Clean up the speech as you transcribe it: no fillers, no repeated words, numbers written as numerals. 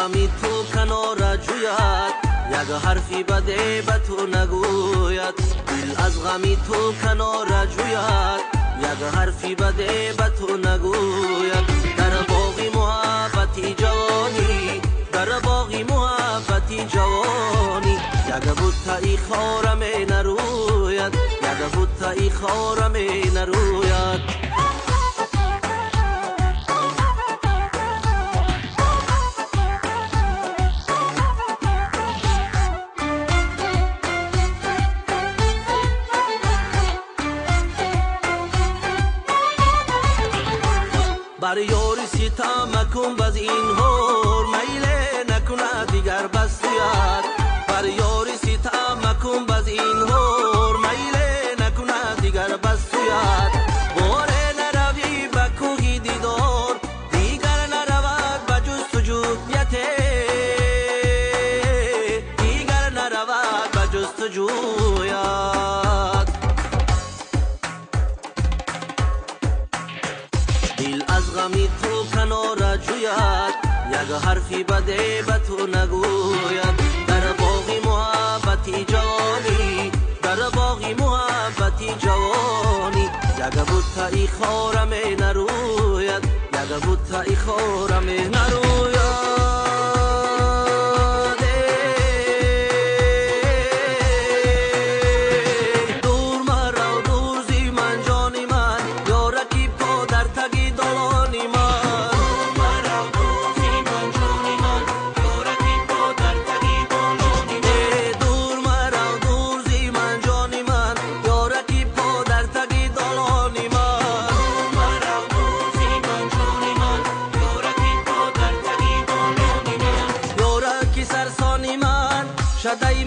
غمی تو کنار جوید، یک حرفی بده به تو نگوید. دل از غمی تو کنار جوید، یک حرفی بده به تو نگوید. در باغی محبتی جوانی، در باغی محبتی جوانی، یک بوته ای خارم نروید، یک بوته ای خارم نروید. بر یاری ستم مکن بز این هور، میله نکنه دیگر بس توید. بر یاری ستم مکن بز این هور، میله نکنه دیگر بس توید. باره نروی به کوهی دیدار، دیگر نرود به جستجویت، دیگر نرود به جستجویت. دل از غمی تو کنار جوید، یک حرفی بده به تو نگوید. در باغی محبتی جوانی، در باغی محبتی جوانی، یک بوته ای خارم نروید، یک بوته ای خارم نروید. شدای